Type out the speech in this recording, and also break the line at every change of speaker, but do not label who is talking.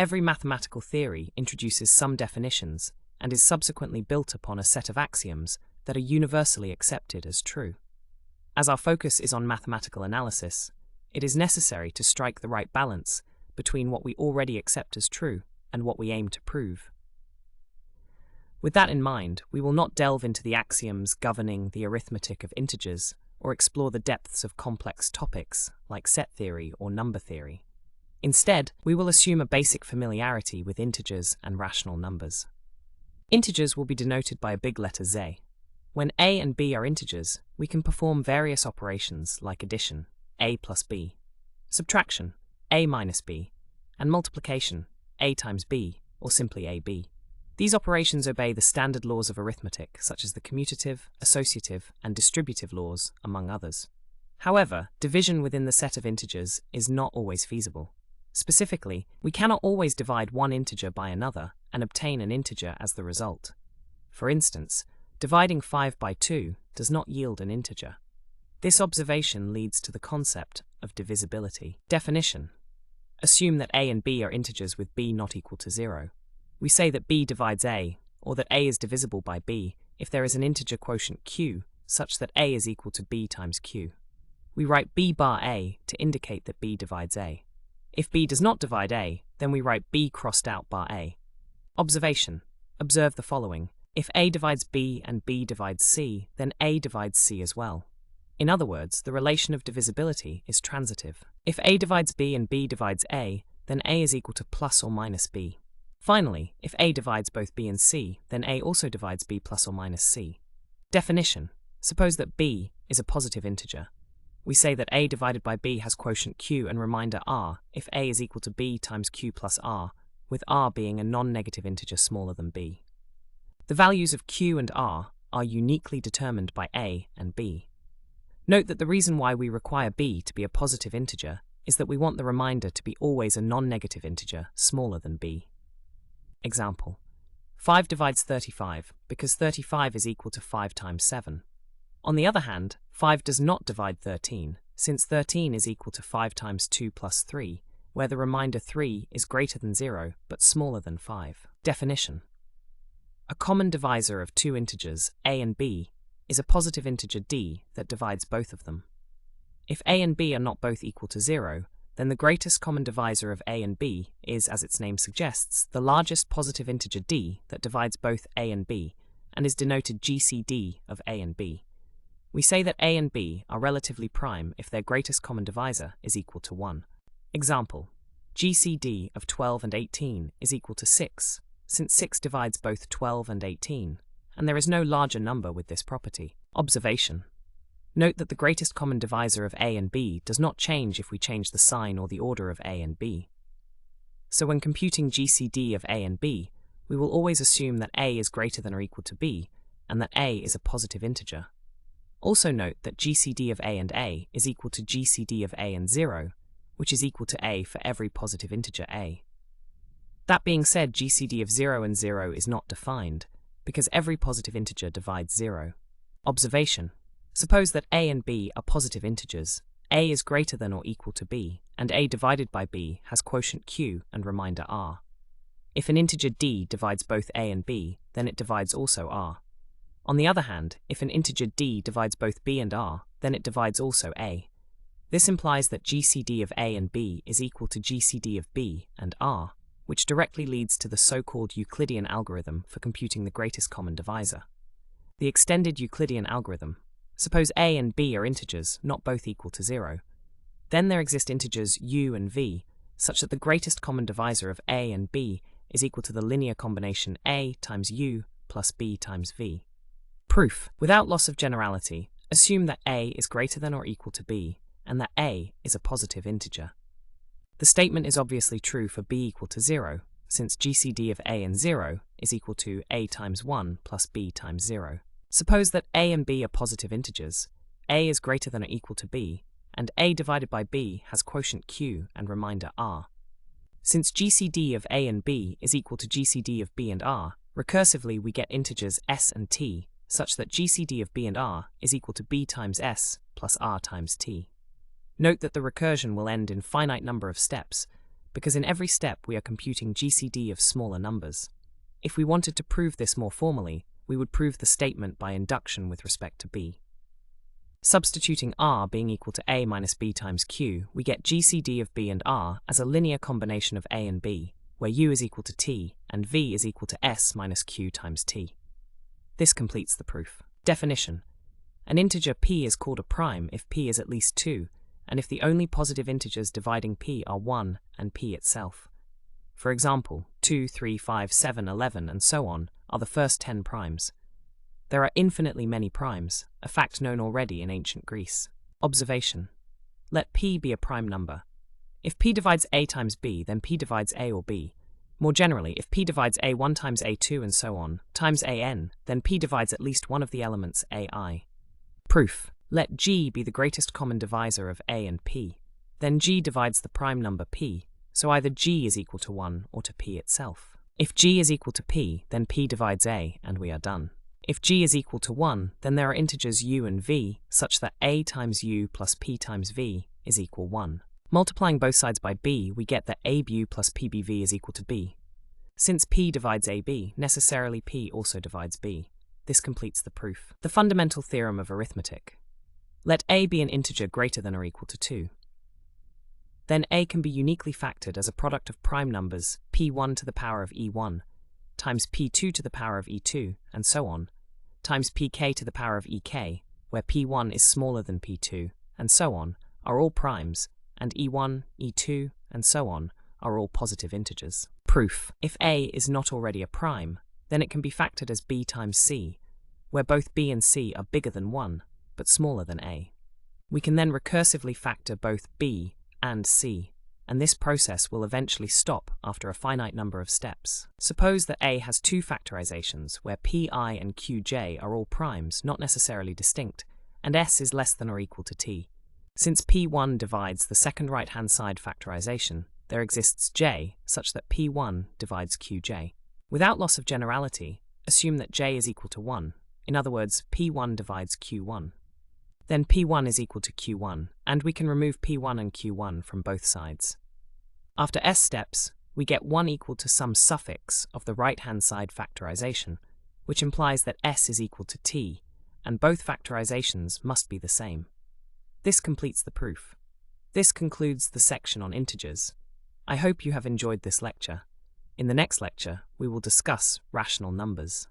Every mathematical theory introduces some definitions and is subsequently built upon a set of axioms that are universally accepted as true. As our focus is on mathematical analysis, it is necessary to strike the right balance between what we already accept as true and what we aim to prove. With that in mind, we will not delve into the axioms governing the arithmetic of integers or explore the depths of complex topics like set theory or number theory. Instead, we will assume a basic familiarity with integers and rational numbers. Integers will be denoted by a big letter Z. When a and b are integers, we can perform various operations like addition, a plus b, subtraction, a minus b, and multiplication, a times b, or simply ab. These operations obey the standard laws of arithmetic, such as the commutative, associative, and distributive laws, among others. However, division within the set of integers is not always feasible. Specifically, we cannot always divide one integer by another and obtain an integer as the result. For instance, dividing 5 by 2 does not yield an integer. This observation leads to the concept of divisibility. Definition: assume that a and b are integers with b not equal to 0. We say that b divides a, or that a is divisible by b, if there is an integer quotient q such that a is equal to b times q. We write b bar a to indicate that b divides a. If b does not divide a, then we write b crossed out bar a. Observation: observe the following. If a divides b and b divides c, then a divides c as well. In other words, the relation of divisibility is transitive. If a divides b and b divides a, then a is equal to plus or minus b. Finally, if a divides both b and c, then a also divides b plus or minus c. Definition: suppose that b is a positive integer. We say that a divided by b has quotient q and remainder r if a is equal to b times q plus r, with r being a non-negative integer smaller than b. The values of q and r are uniquely determined by a and b. Note that the reason why we require b to be a positive integer is that we want the remainder to be always a non-negative integer smaller than b. Example: 5 divides 35 because 35 is equal to 5 times 7. On the other hand, 5 does not divide 13, since 13 is equal to 5 times 2 plus 3, where the remainder 3 is greater than 0 but smaller than 5. Definition: a common divisor of two integers, a and b, is a positive integer d that divides both of them. If a and b are not both equal to 0, then the greatest common divisor of a and b is, as its name suggests, the largest positive integer d that divides both a and b, and is denoted GCD of a and b. We say that a and b are relatively prime if their greatest common divisor is equal to 1. Example: GCD of 12 and 18 is equal to 6, since 6 divides both 12 and 18, and there is no larger number with this property. Observation: note that the greatest common divisor of a and b does not change if we change the sign or the order of a and b. So when computing GCD of a and b, we will always assume that a is greater than or equal to b, and that a is a positive integer. Also note that GCD of a is equal to GCD of a and 0, which is equal to a for every positive integer a. That being said, GCD of 0 and 0 is not defined, because every positive integer divides 0. Observation: suppose that a and b are positive integers, a is greater than or equal to b, and a divided by b has quotient q and remainder r. If an integer d divides both a and b, then it divides also r. On the other hand, if an integer d divides both b and r, then it divides also a. This implies that GCD of a and b is equal to GCD of b and r, which directly leads to the so-called Euclidean algorithm for computing the greatest common divisor. The extended Euclidean algorithm: suppose a and b are integers not both equal to 0. Then there exist integers u and v, such that the greatest common divisor of a and b is equal to the linear combination a times u plus b times v. Proof: without loss of generality, assume that a is greater than or equal to b, and that a is a positive integer. The statement is obviously true for b equal to 0, since GCD of a and 0 is equal to a times 1 plus b times 0. Suppose that a and b are positive integers, a is greater than or equal to b, and a divided by b has quotient q and remainder r. Since GCD of a and b is equal to GCD of b and r, recursively we get integers s and t, such that GCD of b and r is equal to b times s plus r times t. Note that the recursion will end in finite number of steps, because in every step we are computing GCD of smaller numbers. If we wanted to prove this more formally, we would prove the statement by induction with respect to b. Substituting r being equal to a minus b times q, we get GCD of b and r as a linear combination of a and b, where u is equal to t and v is equal to s minus q times t. This completes the proof. Definition. An integer p is called a prime if p is at least 2, and if the only positive integers dividing p are 1 and p itself. For example, 2, 3, 5, 7, 11, and so on are the first 10 primes. There are infinitely many primes, a fact known already in ancient Greece. Observation. Let p be a prime number. If p divides a times b, then p divides a or b. More generally, if p divides a1 times a2 and so on, times an, then p divides at least one of the elements ai. Proof. Let g be the greatest common divisor of a and p. Then g divides the prime number p, so either g is equal to 1 or to p itself. If g is equal to p, then p divides a, and we are done. If g is equal to 1, then there are integers u and v, such that a times u plus p times v is equal 1. Multiplying both sides by b, we get that abu plus pbv is equal to b. Since p divides ab, necessarily p also divides b. This completes the proof. The fundamental theorem of arithmetic. Let a be an integer greater than or equal to 2. Then a can be uniquely factored as a product of prime numbers p1 to the power of e1, times p2 to the power of e2, and so on, times pk to the power of ek, where p1 is smaller than p2, and so on, are all primes, and e1, e2, and so on, are all positive integers. Proof. If a is not already a prime, then it can be factored as b times c, where both b and c are bigger than 1, but smaller than a. We can then recursively factor both b and c, and this process will eventually stop after a finite number of steps. Suppose that a has two factorizations, where pi and qj are all primes, not necessarily distinct, and s is less than or equal to t. Since p1 divides the second right-hand side factorization, there exists j such that p1 divides qj. Without loss of generality, assume that j is equal to 1. In other words, p1 divides q1. Then p1 is equal to q1, and we can remove p1 and q1 from both sides. After s steps, we get 1 equal to some suffix of the right-hand side factorization, which implies that s is equal to t, and both factorizations must be the same. This completes the proof. This concludes the section on integers. I hope you have enjoyed this lecture. In the next lecture, we will discuss rational numbers.